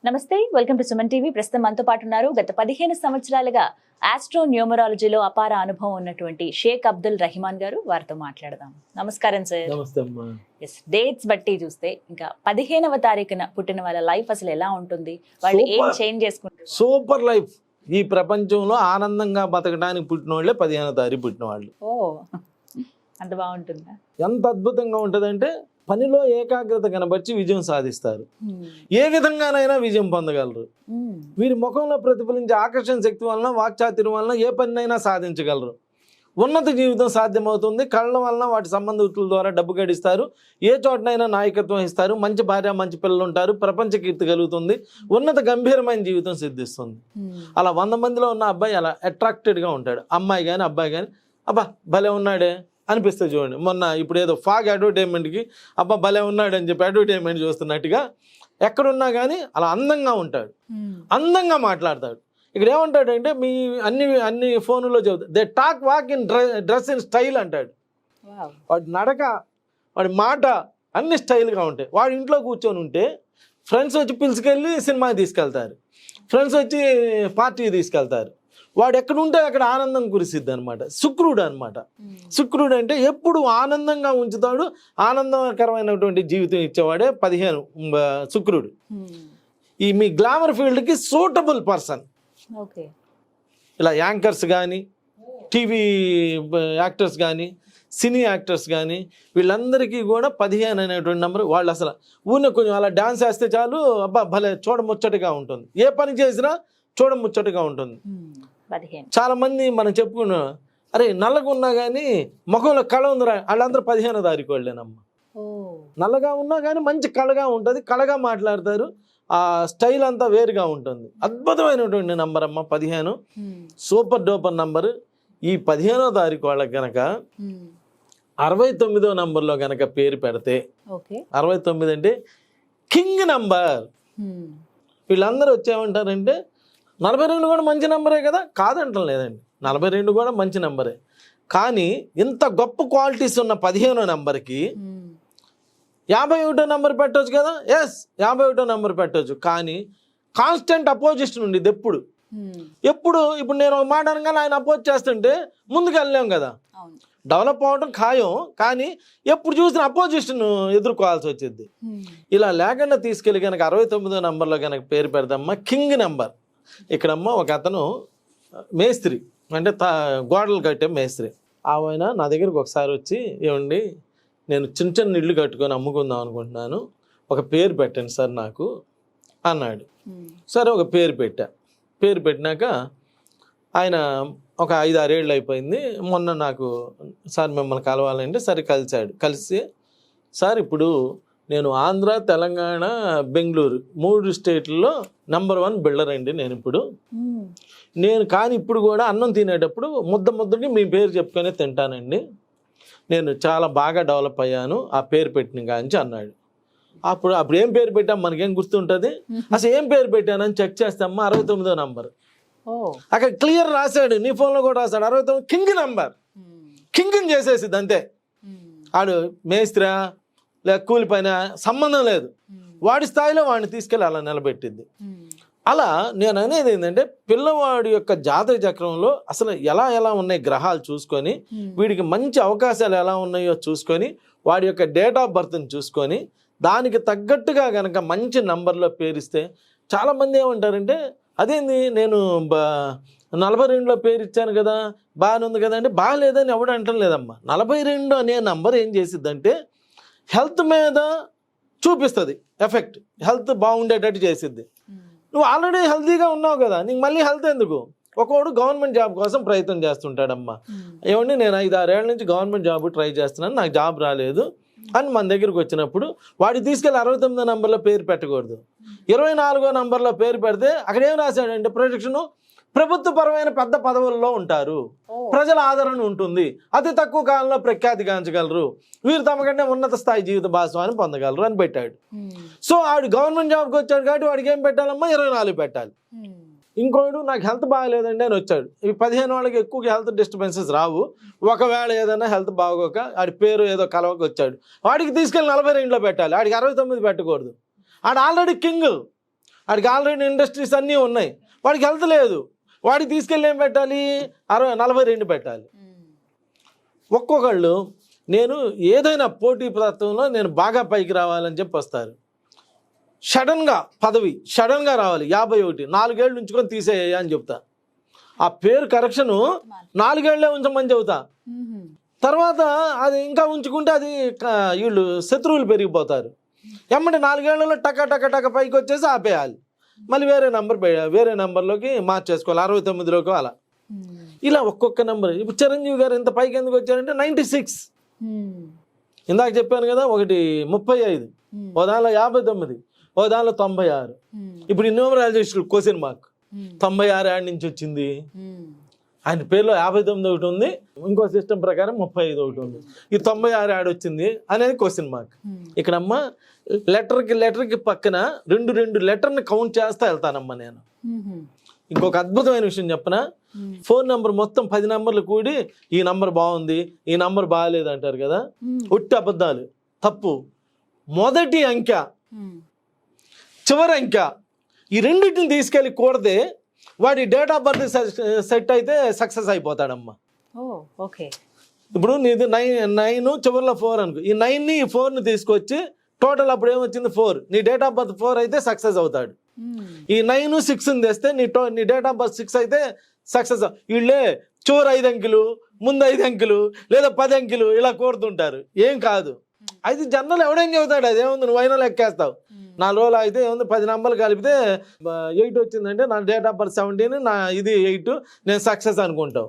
నమస్తే, welcome to Suman TV. ప్రస్తుతం మనతో పాటు ఉన్నారు గత 15 సంవత్సరాలుగా ఆస్ట్రో న్యూమరాలజీలో అపార అనుభవం ఉన్నటువంటి షేక్ అబ్దుల్ రెహమాన్ గారు. వారితో మాట్లాడదాం. నమస్కారం సార్. నమస్తే అమ్మా. డేట్స్ బట్టి చూస్తే ఇంకా 15వ తారీఖున పుట్టిన వాళ్ళ లైఫ్ అసలు ఎలా ఉంటుంది, వాళ్ళు ఏం చేంజ్ చేసుకుంటారు? Super life. ఈ ప్రపంచంలో ఆనందంగా బతకడానికి పుట్టిన వాళ్ళే 15వ తారీఖు పుట్టిన వాళ్ళు. ఓ, అంత బాగుంటుందా? ఎంత అద్భుతంగా ఉంటుందంటే పనిలో ఏకాగ్రత కనబర్చి విజయం సాధిస్తారు. ఏ విధంగానైనా విజయం పొందగలరు. వీరి ముఖంలో ప్రతిఫలించే ఆకర్షణ శక్తి వలన, వాక్చాతుర్యం వలన ఏ పనినైనా సాధించగలరు. ఉన్నత జీవితం సాధ్యమవుతుంది. కళ్ళ వలన వాటి సంబంధితుల ద్వారా డబ్బు గడిస్తారు. ఏ చోటనైనా నాయకత్వం ఇస్తారు. మంచి భార్య, మంచి పిల్లలు ఉంటారు. ప్రపంచ కీర్తి కలుగుతుంది. ఉన్నత గంభీరమైన జీవితం సిద్ధిస్తుంది. అలా 100 మందిలో ఉన్న అబ్బాయి అలా అట్రాక్టెడ్గా ఉంటాడు. అమ్మాయి కానీ అబ్బాయి కానీ అబ్బా భలే ఉన్నాడే అనిపిస్తుంది. చూడండి, మొన్న ఇప్పుడు ఏదో ఫాగ్ అడ్వర్టైజ్మెంట్కి అబ్బా భలే ఉన్నాడు అని చెప్పి అడ్వర్టైజ్మెంట్ చూస్తున్నట్టుగా ఎక్కడున్నా కానీ అలా అందంగా ఉంటాడు, అందంగా మాట్లాడతాడు. ఇక్కడ ఏమంటాడంటే మీ అన్ని ఫోన్లో చెబుతాడు, they talk walk in dress in style అంటాడు. వాడి నడక, వాడి మాట అన్ని స్టైల్గా ఉంటాయి. వాడి ఇంట్లో కూర్చొని ఉంటే ఫ్రెండ్స్ వచ్చి పిలుచుకెళ్ళి సినిమాకి తీసుకెళ్తారు, ఫ్రెండ్స్ వచ్చి పార్టీకి తీసుకెళ్తారు. వాడు ఎక్కడ ఉంటే అక్కడ ఆనందం కురిసిద్ది అనమాట. శుక్రుడు అనమాట. శుక్రుడు అంటే ఎప్పుడు ఆనందంగా ఉంచుతాడు. ఆనందకరమైనటువంటి జీవితం ఇచ్చేవాడే 15 శుక్రుడు. ఈ మీ గ్లామర్ ఫీల్డ్కి సూటబుల్ పర్సన్. ఇలా యాంకర్స్ కానీ, టీవీ యాక్టర్స్ కానీ, సినీ యాక్టర్స్ కానీ వీళ్ళందరికీ కూడా 15 అనేటువంటి నెంబర్. వాళ్ళు అసలు ఊరిని కొంచెం అలా డాన్స్ వేస్తే చాలు అబ్బా భలే చూడముచ్చటగా ఉంటుంది. ఏ పని చేసినా చూడముచ్చటగా ఉంటుంది. చాలా మంది మనం చెప్పుకున్నాం, అరే నల్లగా ఉన్నా కానీ ముఖంలో కళ ఉందిరా, వాళ్ళందరూ 15వ తారీఖు వాళ్ళేనమ్మా. నల్లగా ఉన్నా కానీ మంచి కళగా ఉంటుంది, కళగా మాట్లాడతారు. ఆ స్టైల్ అంతా వేరుగా ఉంటుంది. అద్భుతమైనటువంటి నంబర్ అమ్మ 15. Super duper number. ఈ 15వ తారీఖు వాళ్ళకి కనుక 69వ నంబర్లో కనుక పేరు పెడితే, 69 అంటే కింగ్ నంబర్. వీళ్ళందరూ వచ్చేమంటారంటే 42 కూడా మంచి నెంబరే కదా, కాదంటం లేదండి. 42 కూడా మంచి నెంబరే. కానీ ఇంత గొప్ప క్వాలిటీస్ ఉన్న 15వ నెంబర్కి 51వ నెంబర్ పెట్టవచ్చు కదా. ఎస్, 51వ నెంబర్ పెట్టవచ్చు. కానీ కాన్స్టెంట్ అపోజిషన్ ఉండేది ఎప్పుడు. ఇప్పుడు నేను ఒక మాట అనగానే ఆయన అపోజ్ చేస్తుంటే ముందుకు వెళ్ళలేం కదా. డెవలప్ అవడం ఖాయం, కానీ ఎప్పుడు చూసిన అపోజిషన్ ఎదుర్కోవాల్సి వచ్చింది. ఇలా లేకుండా తీసుకెళ్ళి కనుక 69వ నెంబర్లో కనుక పేరు పెడదామా కింగ్ నెంబర్. ఇక్కడమ్మ ఒక అతను మేస్త్రి, అంటే గోడలు కట్టే మేస్త్రి. ఆయన నా దగ్గరికి ఒకసారి వచ్చి, ఏమండి నేను చిన్న చిన్న ఇళ్ళు కట్టుకొని అమ్ముకుందాం అనుకుంటున్నాను, ఒక పేరు పెట్టండి సార్ నాకు అన్నాడు. సరే ఒక పేరు పెట్టా. పేరు పెట్టినాక ఆయన ఒక 5-6 ఏళ్ళు అయిపోయింది. మొన్న నాకు సార్ మిమ్మల్ని కలవాలంటే సరే కలిశాడు. కలిసి సార్ ఇప్పుడు నేను ఆంధ్ర, తెలంగాణ, బెంగళూరు 3 స్టేట్లలో నంబర్ 1 బిల్డర్ అండి నేను కానీ ఇప్పుడు కూడా అన్నం తినేటప్పుడు ముద్దకి మీ పేరు చెప్పుకొని తింటానండి. నేను చాలా బాగా డెవలప్ అయ్యాను ఆ పేరు పెట్టిన కాంచి అన్నాడు. అప్పుడు ఏం పేరు పెట్టాం మనకేం గుర్తుంటుంది. అసలు ఏం పేరు పెట్టానని చెక్ చేస్తామా 69వ నంబర్. అక్కడ క్లియర్ రాశాడు, నీ ఫోన్లో కూడా రాశాడు 69 కింగ్ నంబర్. కింగ్ చేసేసింది అంతే. ఆడు మేస్త్రా లేక కూలి పైన సంబంధం లేదు, వాడి స్థాయిలో వాడిని తీసుకెళ్ళి అలా నిలబెట్టింది. అలా నేను అనేది ఏంటంటే పిల్లవాడి యొక్క జాతక చక్రంలో అసలు ఎలా ఉన్నాయి గ్రహాలు చూసుకొని, వీడికి మంచి అవకాశాలు ఎలా ఉన్నాయో చూసుకొని, వాడి యొక్క డేట్ ఆఫ్ బర్త్ని చూసుకొని దానికి తగ్గట్టుగా కనుక మంచి నంబర్లో పేరిస్తే చాలామంది ఏమంటారంటే అదేంది నేను 42లో పేరు ఇచ్చాను కదా బాగానే ఉంది కదా అంటే బాగాలేదని ఎవడు అంటం లేదమ్మా. 42 అనే నంబర్ ఏం చేసిద్దంటే హెల్త్ మీద చూపిస్తుంది ఎఫెక్ట్. హెల్త్ బాగుండేటట్టు చేసిద్ది. నువ్వు ఆల్రెడీ హెల్తీగా ఉన్నావు కదా, నీకు మళ్ళీ హెల్త్ ఎందుకు? ఒకడు గవర్నమెంట్ జాబ్ కోసం ప్రయత్నం చేస్తుంటాడమ్మా. ఏమండి నేను 5-6 ఏళ్ళ నుంచి గవర్నమెంట్ జాబ్ ట్రై చేస్తున్నాను, నాకు జాబ్ రాలేదు అని మన దగ్గరికి వచ్చినప్పుడు వాడికి తీసుకెళ్ళి 69వ నంబర్లో పేరు పెట్టకూడదు. 24వ నంబర్లో పేరు పెడితే అక్కడ ఏం రాశాడంటే ప్రొజెక్షను ప్రభుత్వపరమైన పెద్ద పదవుల్లో ఉంటారు, ప్రజల ఆదరణ ఉంటుంది, అతి తక్కువ కాలంలో ప్రఖ్యాతిగాంచగలరు, వీరు తమకంటే ఉన్నత స్థాయి జీవిత భాగస్వామిని పొందగలరు అని పెట్టాడు. సో ఆవిడ గవర్నమెంట్ జాబ్కి వచ్చాడు కాబట్టి వాడికి ఏం పెట్టాలమ్మా 24 పెట్టాలి. ఇంకోడు నాకు హెల్త్ బాగాలేదండి అని వచ్చాడు. ఈ 15 వాళ్ళకి ఎక్కువ హెల్త్ డిస్టర్బెన్సెస్ రావు. ఒకవేళ ఏదైనా హెల్త్ బాగోక ఆడి పేరు ఏదో కలవక వచ్చాడు, వాడికి తీసుకెళ్ళి 42లో పెట్టాలి, ఆడికి 69 పెట్టకూడదు. ఆడు ఆల్రెడీ కింగ్. వాడికి ఆల్రెడీ ఇండస్ట్రీస్ అన్నీ ఉన్నాయి, వాడికి హెల్త్ లేదు, వాడికి తీసుకెళ్ళి ఏం పెట్టాలి, 42 పెట్టాలి. ఒక్కొక్కళ్ళు నేను ఏదైనా పోటీ ప్రయత్నంలో నేను బాగా పైకి రావాలని చెప్పి వస్తారు. సడన్గా పదవి సడన్గా రావాలి, 51, 4 ఏళ్ళు ఉంచుకొని తీసేయ అని చెప్తా. ఆ పేరు కరెక్షను 4 ఏళ్లే ఉంచమని చెబుతా. తర్వాత అది ఇంకా ఉంచుకుంటే అది వీళ్ళు శత్రువులు పెరిగిపోతారు. ఎమ్మటి 4 ఏళ్లలో టక టక టక పైకి వచ్చేసి ఆపేయాలి, మళ్ళీ వేరే నెంబర్లోకి మార్చేసుకోవాలి, 69లోకి అలా. ఇలా ఒక్కొక్క నెంబర్. ఇప్పుడు చిరంజీవి గారు ఇంత పైకి ఎందుకు వచ్చారంటే 96. ఇందాక చెప్పాను కదా, ఒకటి 35, ఓ దానిలో 59, ఓ దానిలో 96. ఇప్పుడు ఈ న్యూమరాలజిస్టులు క్వశ్చన్ మార్క్ 96 యాడ్ నుంచి వచ్చింది. ఆయన పేరులో 59 ఒకటి ఉంది, ఇంకో సిస్టమ్ ప్రకారం 35 ఒకటి ఉంది, ఈ 96 యాడ్ వచ్చింది అనేది క్వశ్చన్ మార్క్. ఇక్కడమ్మ లెటర్కి పక్కన 2 లెటర్ని కౌంట్ చేస్తా వెళ్తానమ్మా నేను. ఇంకొక అద్భుతమైన విషయం చెప్పనా, ఫోన్ నెంబర్ మొత్తం 10 నెంబర్లు కూడి ఈ నంబర్ బాగుంది, ఈ నంబర్ బాగాలేదు అంటారు కదా, ఒట్టి అబద్ధాలు, తప్పు. మొదటి అంకె చివరి అంకె ఈ రెండింటిని తీసుకెళ్ళి కూడదే వాడి డేట్ ఆఫ్ బర్త్ సెట్ అయితే సక్సెస్ అయిపోతాడమ్మా. ఇప్పుడు నీది 9 చివరిలో 4 అనుకో, ఈ 9ని ఈ 4ని తీసుకొచ్చి టోటల్ అప్పుడు ఏమొచ్చింది 4, నీ డేట్ ఆఫ్ బర్త్ 4 అయితే సక్సెస్ అవుతాడు. ఈ 9 6ని తెస్తే నీ డేట్ ఆఫ్ బర్త్ 6 అయితే సక్సెస్. వీళ్ళే చివరి 5 అంకెలు, ముందు 5 అంకెలు లేదా 10 అంకెలు ఇలా కోరుతుంటారు. ఏం కాదు, అది జనరల్ ఎవడేం చెబుతాడు, అదేముంది నువ్వు అయినా లెక్కేస్తావు. 4 రోజులు అయితే ఏముంది, 10 నెంబర్లు కలిపితే 8 వచ్చిందంటే నా డేట్ ఆఫ్ బర్త్ 17, నా ఇది 8, నేను సక్సెస్ అనుకుంటావు.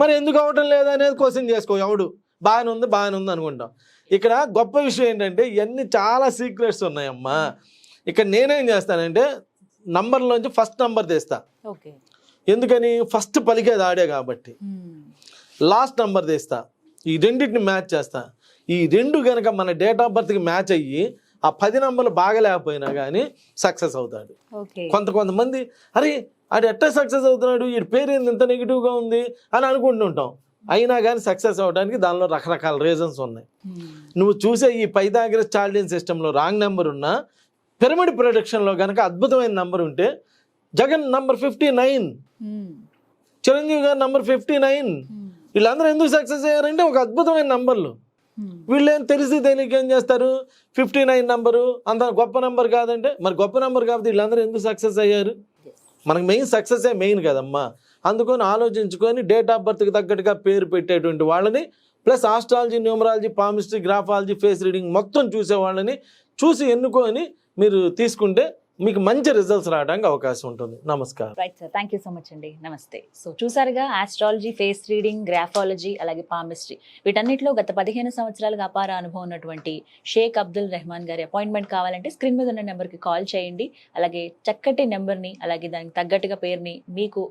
మరి ఎందుకు అవ్వటం లేదనేది క్వశ్చన్ చేసుకో, ఎవడు బాగానే ఉంది అనుకుంటాం. ఇక్కడ గొప్ప విషయం ఏంటంటే ఇవన్నీ చాలా సీక్రెట్స్ ఉన్నాయమ్మా. ఇక్కడ నేనేం చేస్తానంటే నంబర్లోంచి ఫస్ట్ నెంబర్ తీస్తా. ఎందుకని, ఫస్ట్ పలికేది ఆడే కాబట్టి. లాస్ట్ నెంబర్ తీస్తా, ఈ రెండింటిని మ్యాచ్ చేస్తా. ఈ 2 కనుక మన డేట్ ఆఫ్ బర్త్కి మ్యాచ్ అయ్యి ఆ 10 నెంబర్లు బాగలేకపోయినా కానీ సక్సెస్ అవుతాడు. కొంతమంది అరే ఆడు ఎట్లా సక్సెస్ అవుతున్నాడు, వీడి పేరు ఏంది ఇంత నెగిటివ్గా ఉంది అని అనుకుంటుంటాం. అయినా కానీ సక్సెస్ అవ్వడానికి దానిలో రకరకాల రీజన్స్ ఉన్నాయి. నువ్వు చూసే ఈ పైథాగరస్ చాల్డియన్ సిస్టంలో రాంగ్ నెంబర్ ఉన్నా, పిరమిడ్ ప్రొడక్షన్లో కనుక అద్భుతమైన నెంబర్ ఉంటే, జగన్ నంబర్ 59, చిరంజీవి గారు నంబర్ 59, వీళ్ళందరూ ఎందుకు సక్సెస్ అయ్యారంటే ఒక అద్భుతమైన నంబర్లు. వీళ్ళేం తెలియక ఏం చేస్తారు, 59 నెంబరు అంత గొప్ప నెంబర్ కాదంటే, మరి గొప్ప నెంబర్ కాబట్టి వీళ్ళందరూ ఎందుకు సక్సెస్ అయ్యారు? మనకు మెయిన్ సక్సెసే మెయిన్ కదమ్మా. అందుకని ఆలోచించుకొని డేట్ ఆఫ్ బర్త్కి తగ్గట్టుగా పేరు పెట్టేటువంటి వాళ్ళని, plus astrology, numerology, palmistry, graphology, face reading మొత్తం చూసే వాళ్ళని చూసి ఎన్నుకొని మీరు తీసుకుంటే మీకు మంచి రిజల్ట్స్ రావడానికి అవకాశం ఉంటుంది. నమస్కారం. Right sir, thank you so much అండి. నమస్తే. సో చూసారుగా, ఆస్ట్రాలజీ, ఫేస్ రీడింగ్, గ్రాఫాలజీ, అలాగే పామిస్ట్రీ, వీటన్నిటిలో గత 15 సంవత్సరాలుగా అపార అనుభవం ఉన్నటువంటి షేక్ అబ్దుల్ రెహమాన్ గారి అపాయింట్మెంట్ కావాలంటే స్క్రీన్ మీద ఉన్న నెంబర్కి కాల్ చేయండి. అలాగే చక్కటి నెంబర్ని, అలాగే దానికి తగ్గట్టుగా పేరుని మీకు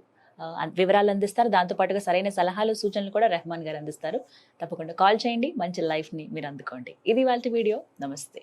వివరాలు అందిస్తారు. దాంతోపాటుగా సరైన సలహాలు, సూచనలు కూడా రెహమాన్ గారు అందిస్తారు. తప్పకుండా కాల్ చేయండి, మంచి లైఫ్ని మీరు అందుకోండి. ఇది వాళ్ళ వీడియో. నమస్తే.